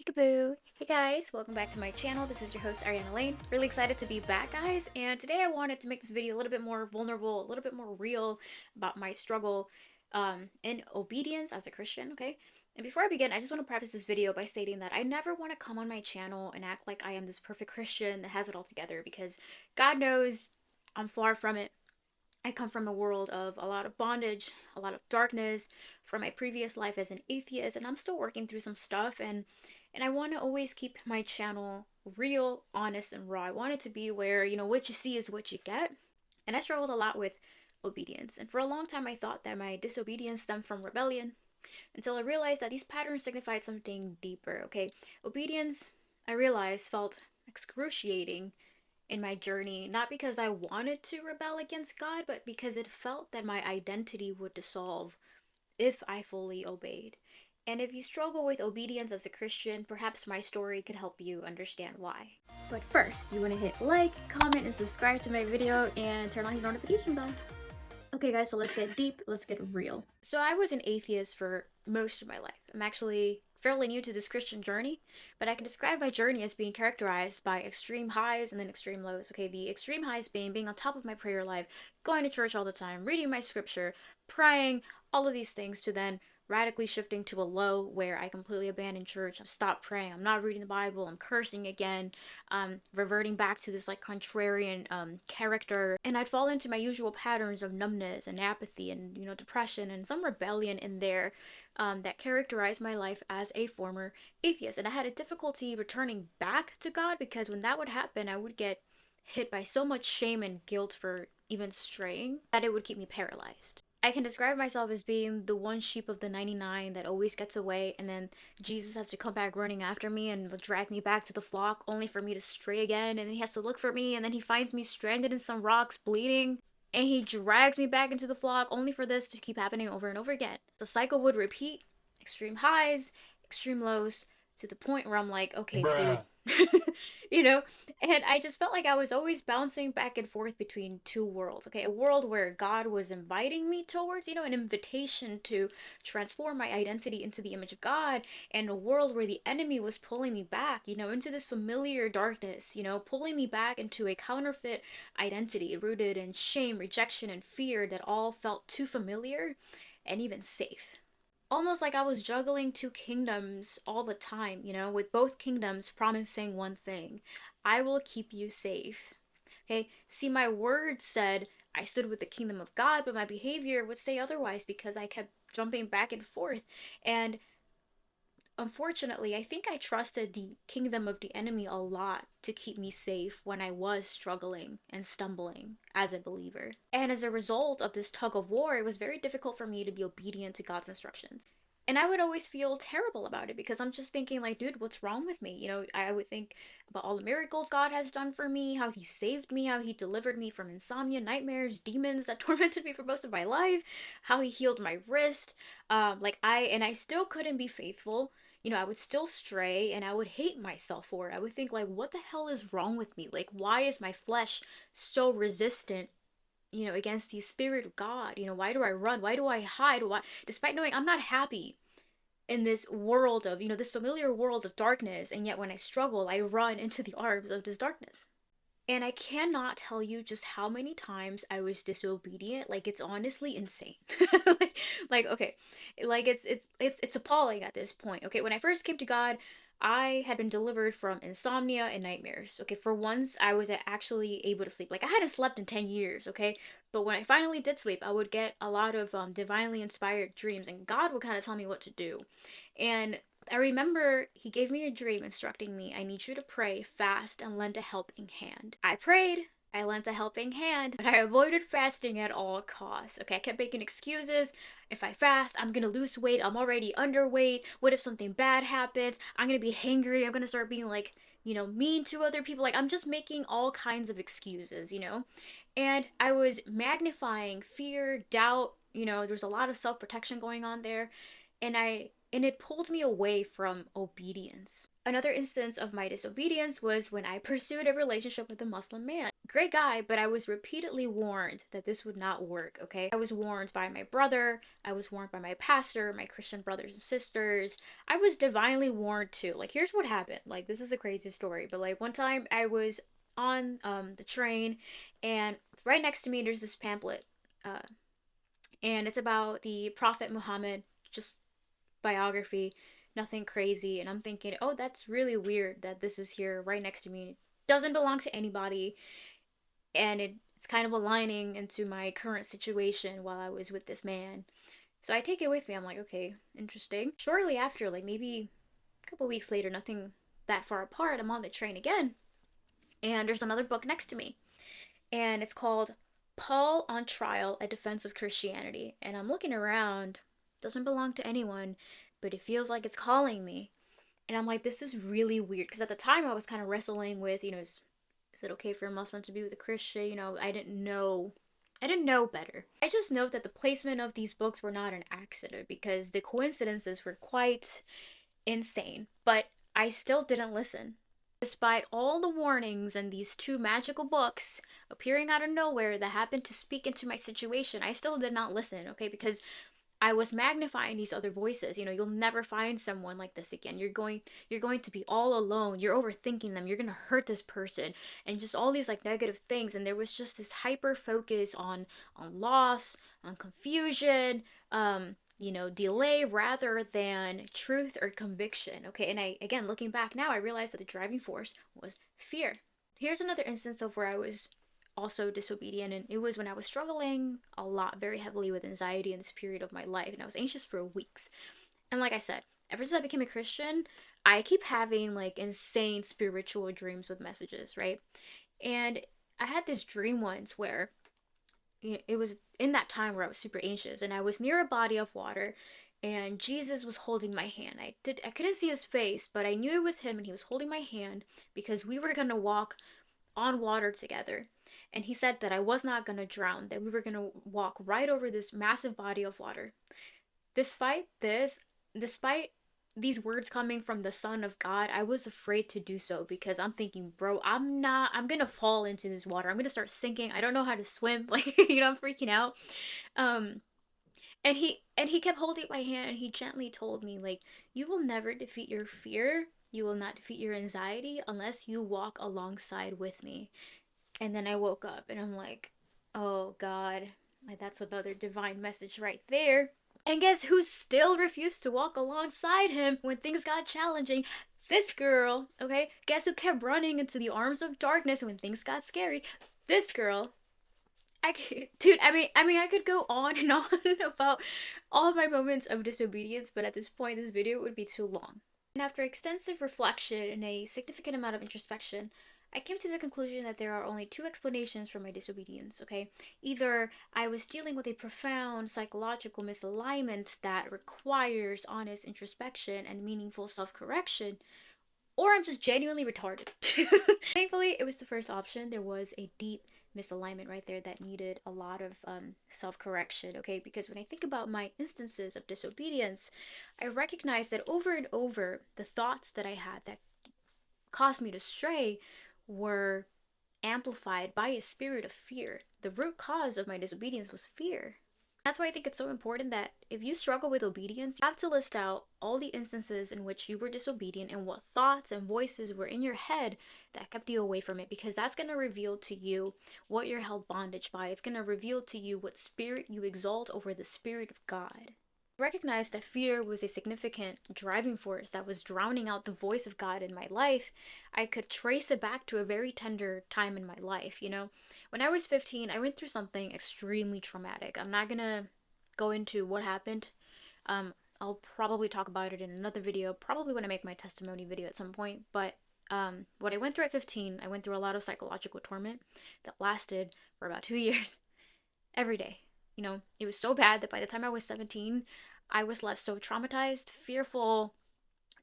Peekaboo! Hey guys, welcome back to my channel. This is your host Ariana Lane. Really excited to be back, guys. And today I wanted to make this video a little bit more vulnerable, a little bit more real about my struggle in obedience as a Christian, okay? And before I begin, I just want to preface this video by stating that I never want to come on my channel and act like I am this perfect Christian that has it all together, because God knows I'm far from it. I come from a world of a lot of bondage, a lot of darkness from my previous life as an atheist, and I'm still working through some stuff, and I want to always keep my channel real, honest, and raw. I want it to be where, what you see is what you get. And I struggled a lot with obedience. And for a long time I thought that my disobedience stemmed from rebellion, until I realized that these patterns signified something deeper, okay? Obedience, I realized, felt excruciating in my journey, not because I wanted to rebel against God, but because it felt that my identity would dissolve if I fully obeyed. And if you struggle with obedience as a Christian, perhaps my story could help you understand why. But first, you want to hit like, comment, and subscribe to my video, and turn on your notification bell. Okay guys, so let's get deep, let's get real. So I was an atheist for most of my life. I'm actually fairly new to this Christian journey, but I can describe my journey as being characterized by extreme highs and then extreme lows. Okay, the extreme highs being on top of my prayer life, going to church all the time, reading my scripture, praying, all of these things, to then radically shifting to a low where I completely abandoned church. I've stopped praying. I'm not reading the Bible. I'm cursing again. Reverting back to this like contrarian character, and I'd fall into my usual patterns of numbness and apathy and depression and some rebellion in there that characterized my life as a former atheist. And I had a difficulty returning back to God, because when that would happen, I would get hit by so much shame and guilt for even straying that it would keep me paralyzed. I can describe myself as being the one sheep of the 99 that always gets away, and then Jesus has to come back running after me and drag me back to the flock, only for me to stray again, and then he has to look for me, and then he finds me stranded in some rocks bleeding, and he drags me back into the flock, only for this to keep happening over and over again. The cycle would repeat: extreme highs, extreme lows, to the point where I'm like, okay, dude. And I just felt like I was always bouncing back and forth between two worlds. Okay, a world where God was inviting me towards, an invitation to transform my identity into the image of God, and a world where the enemy was pulling me back, into this familiar darkness, pulling me back into a counterfeit identity rooted in shame, rejection, and fear that all felt too familiar and even safe. Almost like I was juggling two kingdoms all the time, with both kingdoms promising one thing: I will keep you safe. Okay, see, my words said I stood with the kingdom of God, but my behavior would say otherwise, because I kept jumping back and forth. And unfortunately, I think I trusted the kingdom of the enemy a lot to keep me safe when I was struggling and stumbling as a believer. And as a result of this tug of war, it was very difficult for me to be obedient to God's instructions. And I would always feel terrible about it, because I'm just thinking like, dude, what's wrong with me? I would think about all the miracles God has done for me, how he saved me, how he delivered me from insomnia, nightmares, demons that tormented me for most of my life, how he healed my wrist. I still couldn't be faithful. I would still stray, and I would hate myself for it. I would think like, what the hell is wrong with me? Like, why is my flesh so resistant, against the spirit of God? Why do I run? Why do I hide? Why, despite knowing I'm not happy in this world of, this familiar world of darkness, and yet when I struggle, I run into the arms of this darkness. And I cannot tell you just how many times I was disobedient. Like, it's honestly insane. Okay, like it's appalling at this point. Okay, when I first came to God, I had been delivered from insomnia and nightmares. Okay, for once I was actually able to sleep. Like, I hadn't slept in 10 years, okay? But when I finally did sleep, I would get a lot of divinely inspired dreams, and God would kind of tell me what to do. And I remember he gave me a dream instructing me, I need you to pray, fast, and lend a helping hand. I prayed, I lent a helping hand, but I avoided fasting at all costs. Okay, I kept making excuses. If I fast, I'm gonna lose weight. I'm already underweight. What if something bad happens? I'm gonna be hangry. I'm gonna start being like, mean to other people. Like, I'm just making all kinds of excuses, And I was magnifying fear, doubt, there's a lot of self-protection going on there. And I and it pulled me away from obedience. Another instance of my disobedience was when I pursued a relationship with a Muslim man. Great guy, but I was repeatedly warned that this would not work, okay? I was warned by my brother, I was warned by my pastor, my Christian brothers and sisters. I was divinely warned too. Like, here's what happened. Like, this is a crazy story, but like one time I was on the train, and right next to me there's this pamphlet, uh, and it's about the Prophet Muhammad, just biography, nothing crazy. And I'm thinking, oh, that's really weird that this is here right next to me. It doesn't belong to anybody, and it's kind of aligning into my current situation while I was with this man. So I take it with me. I'm like, okay, interesting. Shortly after, like maybe a couple weeks later, nothing that far apart, I'm on the train again, and there's another book next to me, and it's called Paul on Trial: A Defense of Christianity. And I'm looking around, doesn't belong to anyone, but it feels like it's calling me. And I'm like, this is really weird. Because at the time I was kind of wrestling with, is it okay for a Muslim to be with a Christian? I didn't know. I didn't know better. I just note that the placement of these books were not an accident because the coincidences were quite insane. But I still didn't listen. Despite all the warnings and these two magical books appearing out of nowhere that happened to speak into my situation, I still did not listen, okay? Because I was magnifying these other voices. You'll never find someone like this again. You're going to be all alone. You're overthinking them. You're going to hurt this person, and just all these like negative things. And there was just this hyper focus on loss, on confusion, delay rather than truth or conviction. Okay? And I again, looking back now, I realized that the driving force was fear. Here's another instance of where I was also disobedient, and it was when I was struggling a lot, very heavily with anxiety in this period of my life, and I was anxious for weeks. And like I said, ever since I became a Christian, I keep having like insane spiritual dreams with messages, right? And I had this dream once where it was in that time where I was super anxious, and I was near a body of water, and Jesus was holding my hand. I couldn't see his face, but I knew it was him, and he was holding my hand because we were gonna walk on water together. And he said that I was not going to drown, that we were going to walk right over this massive body of water. Despite this, despite these words coming from the Son of God, I was afraid to do so because I'm thinking, bro, I'm going to fall into this water. I'm going to start sinking. I don't know how to swim. Like, I'm freaking out. Um, and he kept holding my hand, and he gently told me, like, you will never defeat your fear. You will not defeat your anxiety unless you walk alongside with me. And then I woke up and I'm like, oh God, like that's another divine message right there. And guess who still refused to walk alongside him when things got challenging? This girl, okay? Guess who kept running into the arms of darkness when things got scary? This girl. Dude, I mean, I could go on and on about all my moments of disobedience, but at this point, this video would be too long. And after extensive reflection and a significant amount of introspection, I came to the conclusion that there are only two explanations for my disobedience, okay? Either I was dealing with a profound psychological misalignment that requires honest introspection and meaningful self correction, or I'm just genuinely retarded. Thankfully, it was the first option. There was a deep misalignment right there that needed a lot of self correction, okay? Because when I think about my instances of disobedience, I recognize that over and over, the thoughts that I had that caused me to stray were amplified by a spirit of fear. The root cause of my disobedience was fear. That's why I think it's so important that if you struggle with obedience, you have to list out all the instances in which you were disobedient and what thoughts and voices were in your head that kept you away from it, because that's going to reveal to you what you're held bondage by. It's going to reveal to you what spirit you exalt over the Spirit of God. Recognized that fear was a significant driving force that was drowning out the voice of God in my life. I could trace it back to a very tender time in my life. When I was 15, I went through something extremely traumatic. I'm not gonna go into what happened. I'll probably talk about it in another video, probably when I make my testimony video at some point. But what I went through at 15, I went through a lot of psychological torment that lasted for about 2 years, every day. It was so bad that by the time I was 17, I was left so traumatized, fearful,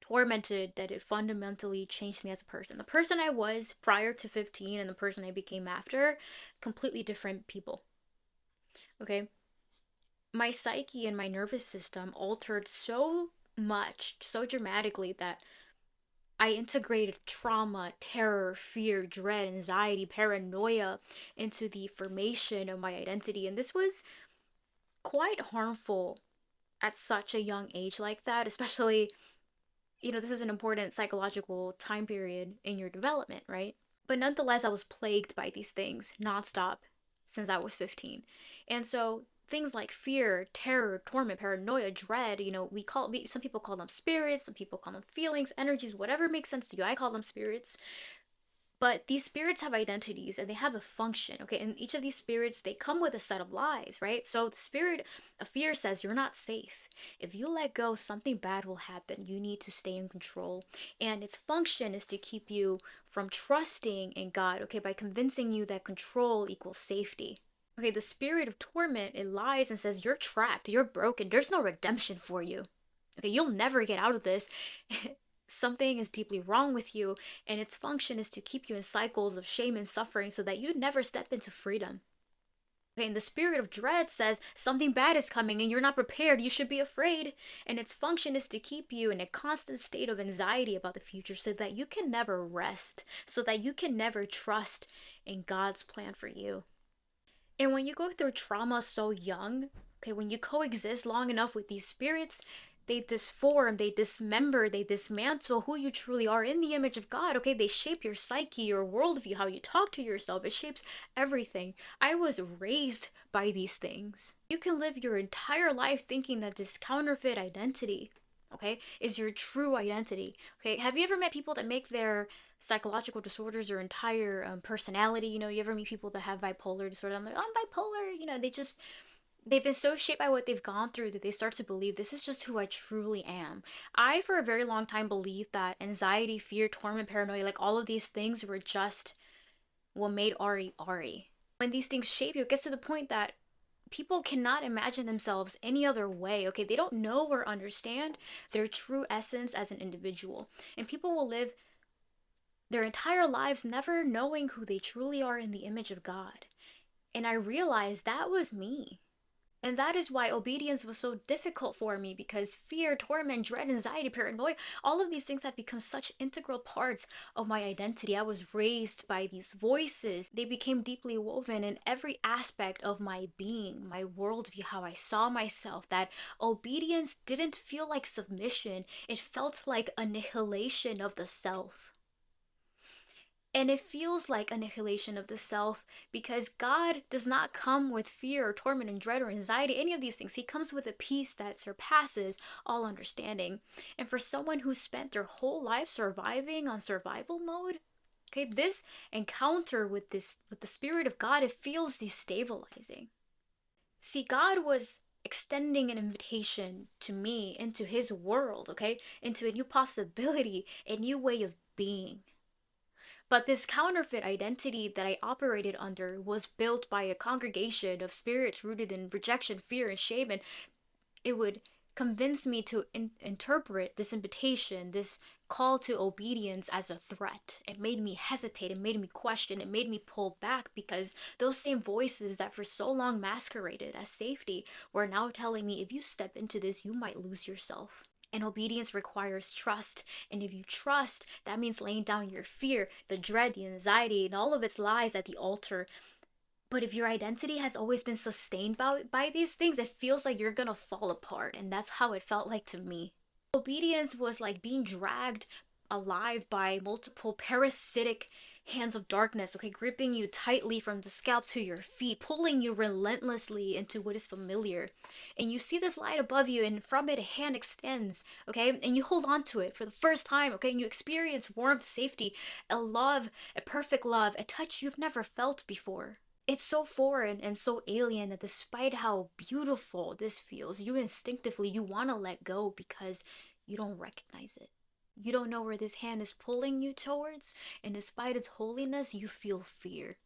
tormented that it fundamentally changed me as a person. The person I was prior to 15 and the person I became after, completely different people. Okay? My psyche and my nervous system altered so much, so dramatically, that I integrated trauma, terror, fear, dread, anxiety, paranoia into the formation of my identity. And this was quite harmful at such a young age like that, especially, this is an important psychological time period in your development, right? But nonetheless, I was plagued by these things nonstop since I was 15. And so things like fear, terror, torment, paranoia, dread, some people call them spirits, some people call them feelings, energies, whatever makes sense to you. I call them spirits. But these spirits have identities and they have a function, okay? And each of these spirits, they come with a set of lies, right? So the spirit of fear says you're not safe. If you let go, something bad will happen. You need to stay in control. And its function is to keep you from trusting in God, okay? By convincing you that control equals safety. Okay, the spirit of torment, it lies and says you're trapped, you're broken, there's no redemption for you. Okay, you'll never get out of this. Something is deeply wrong with you, and its function is to keep you in cycles of shame and suffering so that you never step into freedom. Okay, and the spirit of dread says something bad is coming and you're not prepared, you should be afraid. And its function is to keep you in a constant state of anxiety about the future so that you can never rest, so that you can never trust in God's plan for you. And when you go through trauma so young, okay, when you coexist long enough with these spirits, they disform, they dismember, they dismantle who you truly are in the image of God. Okay, they shape your psyche, your worldview, how you talk to yourself. It shapes everything. I was raised by these things. You can live your entire life thinking that this counterfeit identity, okay, is your true identity. Okay, have you ever met people that make their psychological disorders their entire personality? You ever meet people that have bipolar disorder? I'm like, oh, I'm bipolar. They've been so shaped by what they've gone through that they start to believe this is just who I truly am. I, for a very long time, believed that anxiety, fear, torment, paranoia, like all of these things were just what made Ari Ari. When these things shape you, it gets to the point that people cannot imagine themselves any other way. Okay, they don't know or understand their true essence as an individual. And people will live their entire lives never knowing who they truly are in the image of God. And I realized that was me. And that is why obedience was so difficult for me, because fear, torment, dread, anxiety, paranoia, all of these things had become such integral parts of my identity. I was raised by these voices. They became deeply woven in every aspect of my being, my worldview, how I saw myself, that obedience didn't feel like submission. It felt like annihilation of the self. And it feels like annihilation of the self because God does not come with fear or torment and dread or anxiety, any of these things. He comes with a peace that surpasses all understanding. And for someone who spent their whole life surviving on survival mode, okay, this encounter with the Spirit of God, it feels destabilizing. See, God was extending an invitation to me into his world, okay, into a new possibility, a new way of being. But this counterfeit identity that I operated under was built by a congregation of spirits rooted in rejection, fear, and shame, and it would convince me to interpret this invitation, this call to obedience, as a threat. It made me hesitate, it made me question, it made me pull back because those same voices that for so long masqueraded as safety were now telling me if you step into this, you might lose yourself. And obedience requires trust. And if you trust, that means laying down your fear, the dread, the anxiety, and all of its lies at the altar. But if your identity has always been sustained by these things, it feels like you're gonna fall apart. And that's how it felt like to me. Obedience was like being dragged alive by multiple parasitic hands of darkness, okay, gripping you tightly from the scalp to your feet, pulling you relentlessly into what is familiar. And you see this light above you, and from it a hand extends, okay, and you hold on to it for the first time, okay, and you experience warmth, safety, a love, a perfect love, a touch you've never felt before. It's so foreign and so alien that despite how beautiful this feels, you want to let go because you don't recognize it. You don't know where this hand is pulling you towards, and despite its holiness, you feel fear.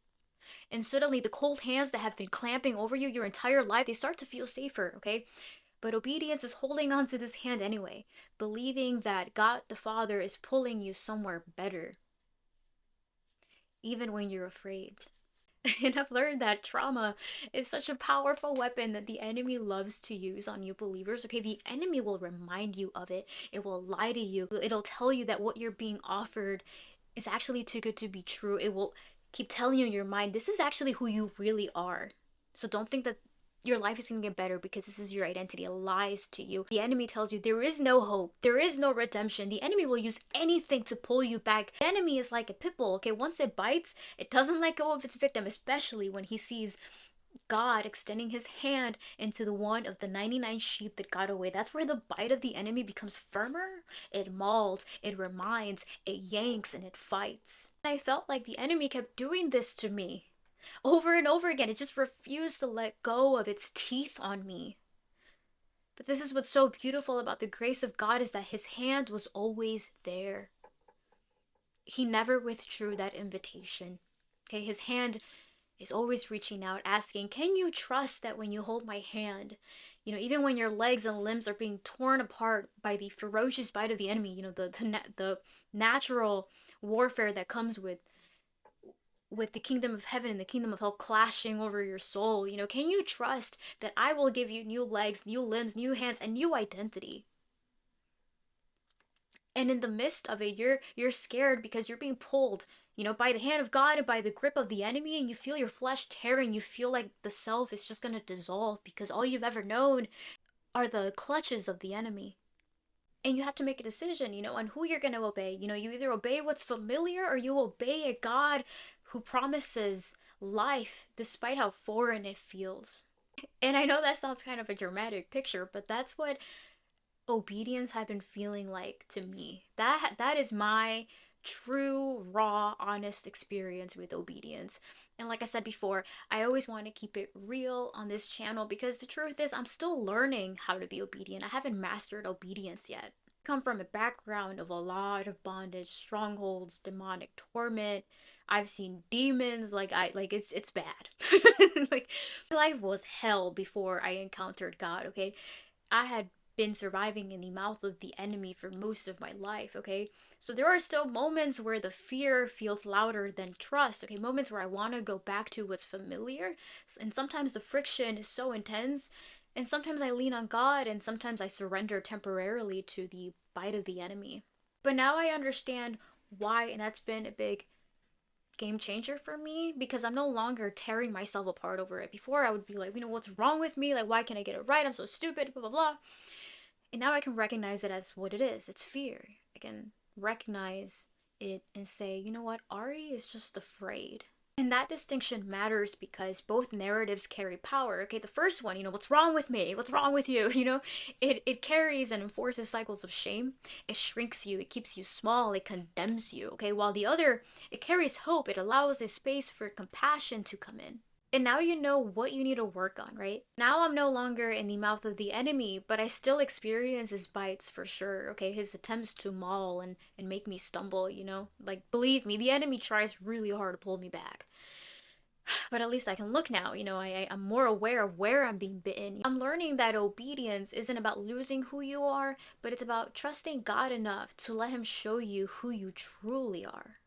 And suddenly, the cold hands that have been clamping over you your entire life, they start to feel safer, okay? But obedience is holding on to this hand anyway, believing that God the Father is pulling you somewhere better, even when you're afraid. And I've learned that trauma is such a powerful weapon that the enemy loves to use on you believers. Okay, the enemy will remind you of it. It will lie to you. It'll tell you that what you're being offered is actually too good to be true. It will keep telling you in your mind, this is actually who you really are. So don't think that your life is going to get better because this is your identity. It lies to you. The enemy tells you there is no hope, there is no redemption. The enemy will use anything to pull you back. The enemy is like a pit bull, okay? Once it bites, it doesn't let go of its victim, especially when he sees God extending his hand into the one of the 99 sheep that got away. That's where the bite of the enemy becomes firmer. It mauls, it reminds, it yanks, and it fights. And I felt like the enemy kept doing this to me over and over again. It just refused to let go of its teeth on me. But this is what's so beautiful about the grace of God, is that his hand was always there. He never withdrew that invitation. Okay, his hand is always reaching out, asking, can you trust that when you hold my hand, even when your legs and limbs are being torn apart by the ferocious bite of the enemy, the natural warfare that comes with the kingdom of heaven and the kingdom of hell clashing over your soul, can you trust that I will give you new legs, new limbs, new hands, and new identity? And in the midst of it, you're scared because you're being pulled, by the hand of God and by the grip of the enemy, and you feel your flesh tearing. You feel like the self is just going to dissolve because all you've ever known are the clutches of the enemy. And you have to make a decision, on who you're going to obey. You either obey what's familiar or you obey a God who promises life despite how foreign it feels. And I know that sounds kind of a dramatic picture, but that's what obedience have been feeling like to me. That is my true, raw, honest experience with obedience. And like I said before, I always want to keep it real on this channel because the truth is I'm still learning how to be obedient. I haven't mastered obedience yet. I come from a background of a lot of bondage, strongholds, demonic torment. I've seen demons, it's bad. Like my life was hell before I encountered God, okay? I had been surviving in the mouth of the enemy for most of my life, okay? So there are still moments where the fear feels louder than trust, okay? Moments where I want to go back to what's familiar, and sometimes the friction is so intense, and sometimes I lean on God, and sometimes I surrender temporarily to the bite of the enemy. But now I understand why, and that's been a big game changer for me because I'm no longer tearing myself apart over it. Before I would be like, what's wrong with me? Like, why can't I get it right? I'm so stupid, blah, blah, blah. And now I can recognize it as what it is. It's fear. I can recognize it and say, you know what? Ari is just afraid. And that distinction matters because both narratives carry power. Okay, the first one, what's wrong with me? What's wrong with you? It carries and enforces cycles of shame. It shrinks you. It keeps you small. It condemns you. Okay, while the other, it carries hope. It allows a space for compassion to come in. And now you know what you need to work on, right? Now I'm no longer in the mouth of the enemy, but I still experience his bites for sure, okay? His attempts to maul and make me stumble, Like, believe me, the enemy tries really hard to pull me back. But at least I can look now, I'm more aware of where I'm being bitten. I'm learning that obedience isn't about losing who you are, but it's about trusting God enough to let him show you who you truly are.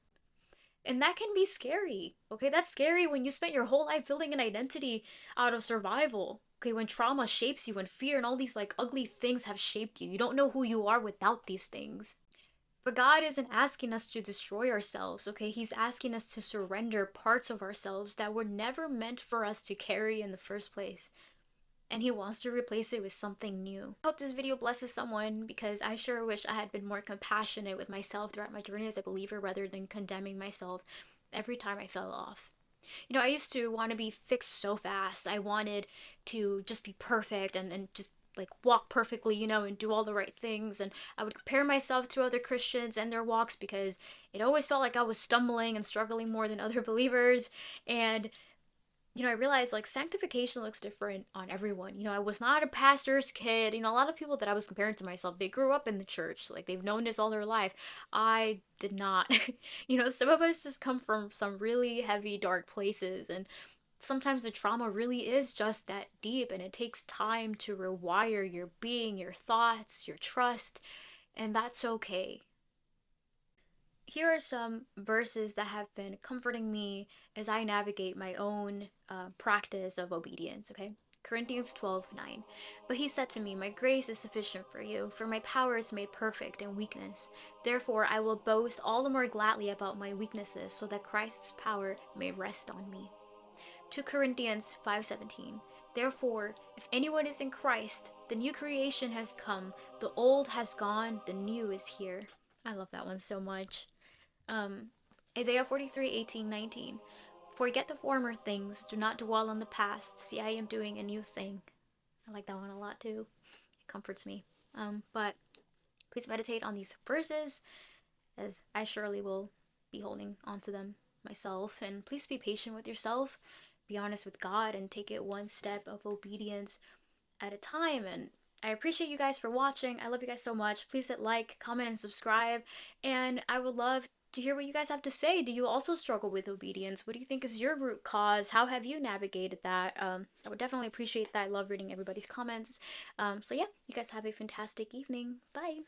And that can be scary. Okay, that's scary when you spent your whole life building an identity out of survival. Okay, when trauma shapes you and fear and all these like ugly things have shaped you. You don't know who you are without these things. But God isn't asking us to destroy ourselves, okay? He's asking us to surrender parts of ourselves that were never meant for us to carry in the first place. And he wants to replace it with something new. I hope this video blesses someone because I sure wish I had been more compassionate with myself throughout my journey as a believer rather than condemning myself every time I fell off. I used to want to be fixed so fast. I wanted to just be perfect and just like walk perfectly, and do all the right things. And I would compare myself to other Christians and their walks because it always felt like I was stumbling and struggling more than other believers. And I realized like sanctification looks different on everyone. I was not a pastor's kid. A lot of people that I was comparing to myself, they grew up in the church. Like they've known this all their life. I did not. Some of us just come from some really heavy, dark places. And sometimes the trauma really is just that deep. And it takes time to rewire your being, your thoughts, your trust. And that's okay. here are some verses that have been comforting me as I navigate my own practice of obedience, okay? Corinthians 12:9. But he said to me, my grace is sufficient for you, for my power is made perfect in weakness. Therefore, I will boast all the more gladly about my weaknesses, so that Christ's power may rest on me. 2 Corinthians 5:17. Therefore, if anyone is in Christ, the new creation has come, the old has gone, the new is here. I love that one so much. Um, Isaiah 43:18, 19. Forget the former things, do not dwell on the past. See, I am doing a new thing. I like that one a lot too. It comforts me. But please meditate on these verses, as I surely will be holding onto them myself. And please be patient with yourself, be honest with God, and take it one step of obedience at a time. And I appreciate you guys for watching. I love you guys so much. Please hit like, comment, and subscribe. And I would love to hear what you guys have to say. Do you also struggle with obedience? What do you think is your root cause? How have you navigated that? I would definitely appreciate that. I love reading everybody's comments. So yeah, you guys have a fantastic evening. Bye.